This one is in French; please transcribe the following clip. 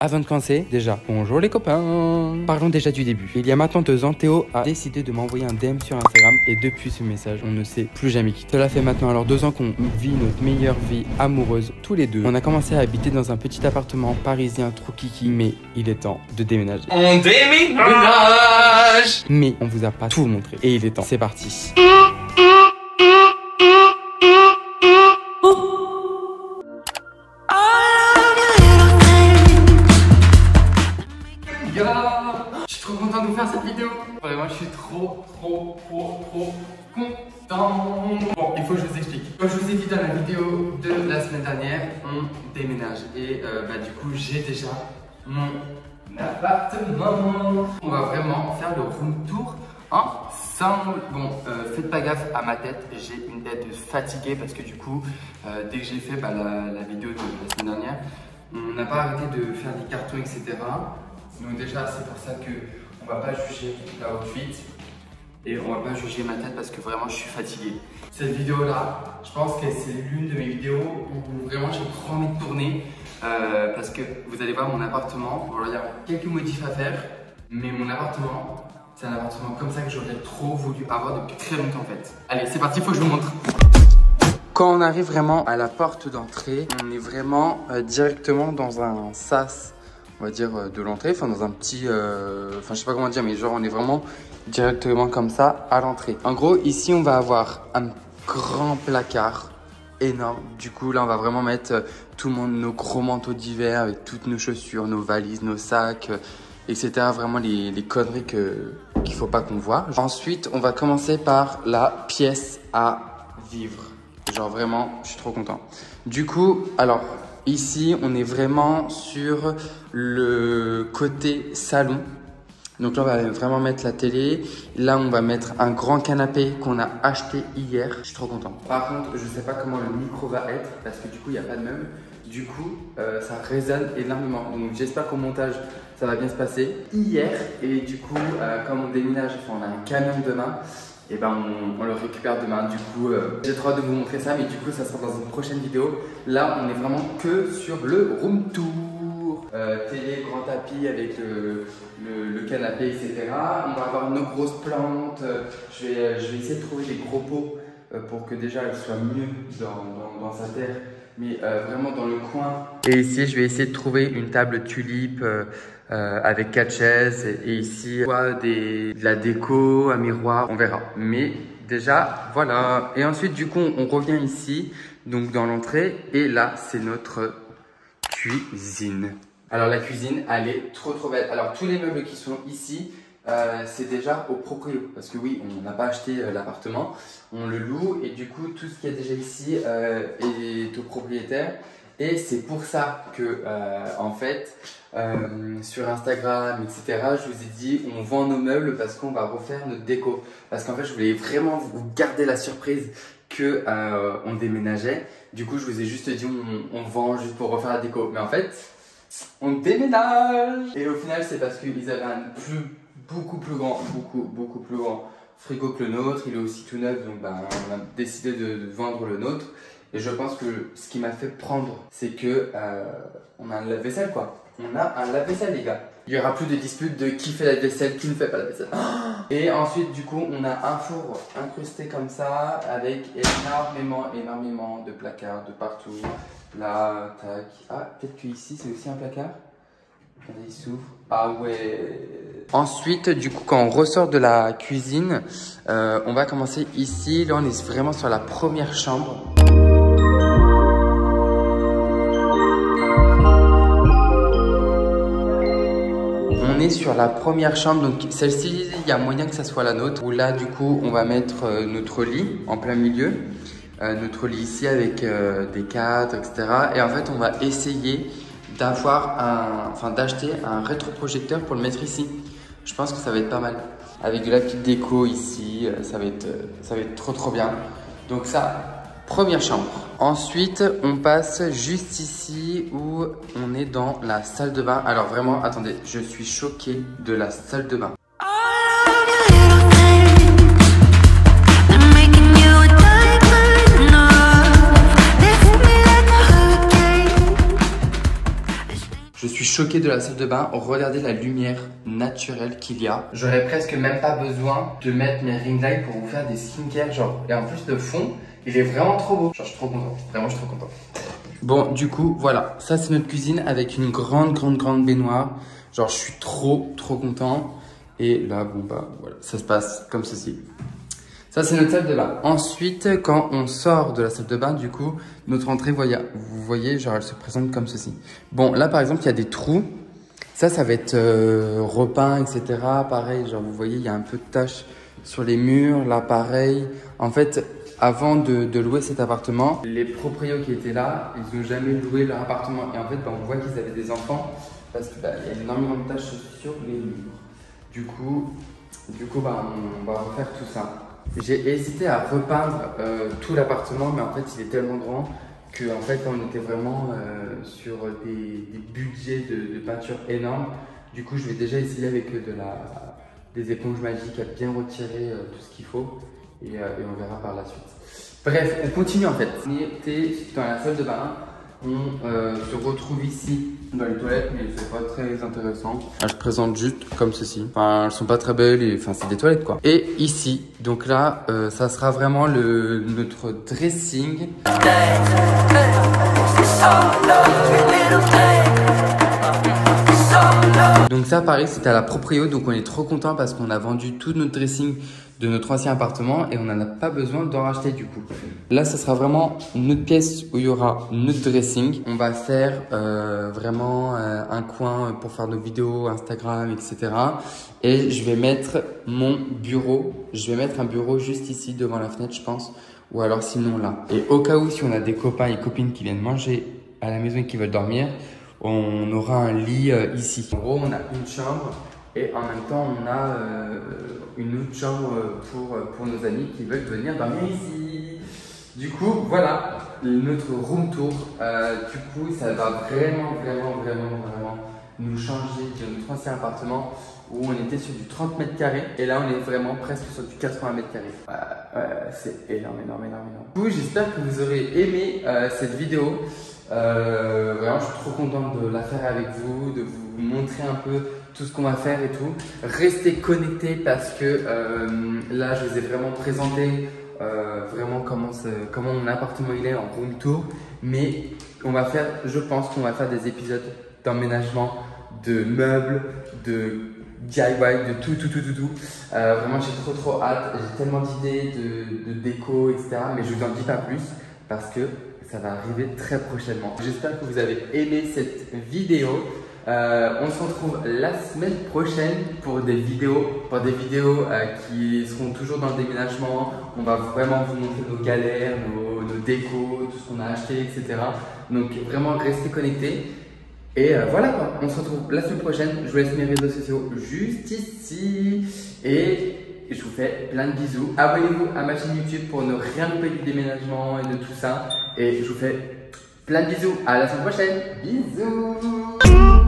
Avant de commencer, déjà, bonjour les copains. Parlons déjà du début. Il y a maintenant 2 ans, Théo a décidé de m'envoyer un DM sur Instagram et depuis ce message, on ne s'est plus jamais quitté. Cela fait maintenant alors 2 ans qu'on vit notre meilleure vie amoureuse tous les deux. On a commencé à habiter dans un petit appartement parisien trop kiki, mais il est temps de déménager. On déménage! Mais on vous a pas tout montré et il est temps. C'est parti. Je suis trop content de vous faire cette vidéo. Vraiment, je suis trop content. Bon, il faut que je vous explique. Comme je vous ai dit dans la vidéo de la semaine dernière, on déménage. Et du coup, j'ai déjà mon appartement. On va vraiment faire le room tour ensemble. Bon, faites pas gaffe à ma tête. J'ai une tête fatiguée parce que du coup, dès que j'ai fait la vidéo de la semaine dernière, on n'a pas arrêté de faire des cartons, etc. Donc déjà, c'est pour ça que on va pas juger la outfit et on va pas juger ma tête parce que vraiment je suis fatigué. Cette vidéo là, je pense que c'est l'une de mes vidéos où vraiment j'ai trop envie de tourner parce que vous allez voir mon appartement. Bon, il y a quelques modifs à faire, mais mon appartement, c'est un appartement comme ça que j'aurais trop voulu avoir depuis très longtemps en fait. Allez, c'est parti, il faut que je vous montre. Quand on arrive vraiment à la porte d'entrée, on est vraiment directement dans un sas, on va dire, de l'entrée, enfin dans un petit, je sais pas comment dire, mais genre on est vraiment directement comme ça à l'entrée. En gros, ici on va avoir un grand placard énorme. Du coup là on va vraiment mettre tout le monde, nos gros manteaux d'hiver avec toutes nos chaussures, nos valises, nos sacs, etc. Vraiment les conneries qu'il faut pas qu'on voit. Ensuite on va commencer par la pièce à vivre. Genre vraiment, je suis trop content. Du coup, alors ici, on est vraiment sur le côté salon. Donc là, on va vraiment mettre la télé. Là, on va mettre un grand canapé qu'on a acheté hier. Je suis trop content. Par contre, je sais pas comment le micro va être parce que du coup, il n'y a pas de meuble. Du coup, ça résonne énormément. Donc j'espère qu'au montage, ça va bien se passer. Hier, et du coup, comme on déménage, enfin, on a un camion demain. Et ben on le récupère demain. Du coup, j'ai trop hâte de vous montrer ça, mais du coup, ça sera dans une prochaine vidéo. Là, on est vraiment que sur le room tour. Télé, grand tapis avec le canapé, etc. On va avoir nos grosses plantes. Je vais essayer de trouver des gros pots pour que déjà elle soit mieux dans sa terre. Mais vraiment dans le coin. Et ici, je vais essayer de trouver une table tulipe avec 4 chaises. Et ici, de la déco, un miroir, on verra. Mais déjà, voilà. Et ensuite, du coup, on revient ici, donc dans l'entrée. Et là, c'est notre cuisine. Alors, la cuisine, elle est trop belle. Alors, tous les meubles qui sont ici, c'est déjà au proprio. Parce que oui, on n'a pas acheté l'appartement. On le loue et du coup, tout ce qu'il y a déjà ici est au propriétaire. Et c'est pour ça que, en fait, sur Instagram, etc., je vous ai dit, on vend nos meubles parce qu'on va refaire notre déco. Parce qu'en fait, je voulais vraiment vous garder la surprise que on déménageait. Du coup, je vous ai juste dit, on vend juste pour refaire la déco. Mais en fait, on déménage. Et au final, c'est parce qu'ils avaient beaucoup plus grand frigo que le nôtre. Il est aussi tout neuf, donc on a décidé de vendre le nôtre. Et je pense que ce qui m'a fait prendre, c'est que on a un lave-vaisselle quoi. On a un lave-vaisselle les gars. Il n'y aura plus de dispute de qui fait la vaisselle, qui ne fait pas la vaisselle. Et ensuite du coup on a un four incrusté comme ça avec énormément de placards de partout. Là, tac. Ah, peut-être qu'ici c'est aussi un placard. Regardez, il s'ouvre. Ah ouais. Ensuite, du coup, quand on ressort de la cuisine, on va commencer ici. Là, on est vraiment sur la première chambre. On est sur la première chambre, donc celle-ci, il y a moyen que ça soit la nôtre. Où là, du coup, on va mettre notre lit en plein milieu. Notre lit ici avec des cadres, etc. Et en fait, on va essayer d'acheter un rétroprojecteur pour le mettre ici. Je pense que ça va être pas mal. Avec de la petite déco ici, ça va être trop bien. Donc ça, première chambre. Ensuite, on passe juste ici où on est dans la salle de bain. Alors vraiment, attendez, je suis choqué de la salle de bain. Je suis choqué de la salle de bain. Regardez la lumière naturelle qu'il y a. J'aurais presque même pas besoin de mettre mes ring lights pour vous faire des skincare, genre. Et en plus, le fond, il est vraiment trop beau. Genre, je suis trop content. Vraiment, je suis trop content. Bon, du coup, voilà. Ça, c'est notre cuisine avec une grande baignoire. Genre, je suis trop content. Et là, bon, bah, voilà. Ça se passe comme ceci. Ça, c'est notre salle de bain. Ensuite, quand on sort de la salle de bain, du coup, notre entrée, vous voyez, genre, elle se présente comme ceci. Bon, là, par exemple, il y a des trous. Ça va être repeint, etc. Pareil, genre, vous voyez, il y a un peu de taches sur les murs. Là, pareil. En fait, avant de louer cet appartement, les proprios qui étaient là, ils n'ont jamais loué leur appartement. Et en fait, bah, on voit qu'ils avaient des enfants parce qu'il y a énormément de taches sur les murs. Du coup, bah, on va refaire tout ça. J'ai hésité à repeindre tout l'appartement, mais en fait, il est tellement grand que en fait, on était vraiment sur des budgets de peinture énormes. Du coup, je vais déjà essayer avec des éponges magiques à bien retirer tout ce qu'il faut et on verra par la suite. Bref, on continue en fait. On était dans la salle de bain. On se retrouve ici dans les toilettes, mais c'est pas très intéressant. Je présente juste comme ceci. Enfin, elles sont pas très belles et enfin, c'est des toilettes quoi. Et ici, donc là, ça sera vraiment notre dressing. Donc ça, pareil, c'était à la proprio, donc on est trop content parce qu'on a vendu tout notre dressing de notre ancien appartement et on n'en a pas besoin d'en racheter du coup. Là, ce sera vraiment notre pièce où il y aura notre dressing. On va faire vraiment un coin pour faire nos vidéos Instagram, etc. Et je vais mettre mon bureau. Je vais mettre un bureau juste ici devant la fenêtre, je pense. Ou alors sinon là. Et au cas où, si on a des copains et copines qui viennent manger à la maison et qui veulent dormir, on aura un lit ici. En gros, on a une chambre et en même temps, on a une autre chambre pour nos amis qui veulent venir dormir ici. Du coup, voilà notre room tour. Du coup, ça va vraiment nous changer de notre ancien appartement où on était sur du 30 mètres carrés et là, on est vraiment presque sur du 80 mètres carrés. C'est énorme. Du coup, j'espère que vous aurez aimé cette vidéo. Vraiment, je suis trop content de la faire avec vous, de vous montrer un peu tout ce qu'on va faire et tout. Restez connectés parce que là, je vous ai vraiment présenté vraiment comment mon appartement il est en room tour. Mais on va faire, je pense qu'on va faire des épisodes d'emménagement, de meubles, de DIY, de tout. Vraiment, j'ai trop hâte. J'ai tellement d'idées de déco, etc. Mais je vous en dis pas plus parce que ça va arriver très prochainement. J'espère que vous avez aimé cette vidéo. On se retrouve la semaine prochaine pour des vidéos qui seront toujours dans le déménagement. On va vraiment vous montrer nos galères, nos décos, tout ce qu'on a acheté, etc. Donc vraiment restez connectés. Et voilà quoi, on se retrouve la semaine prochaine. Je vous laisse mes réseaux sociaux juste ici. Et je vous fais plein de bisous. Abonnez-vous à ma chaîne YouTube pour ne rien louper du déménagement et de tout ça. Et je vous fais plein de bisous. À la semaine prochaine. Bisous.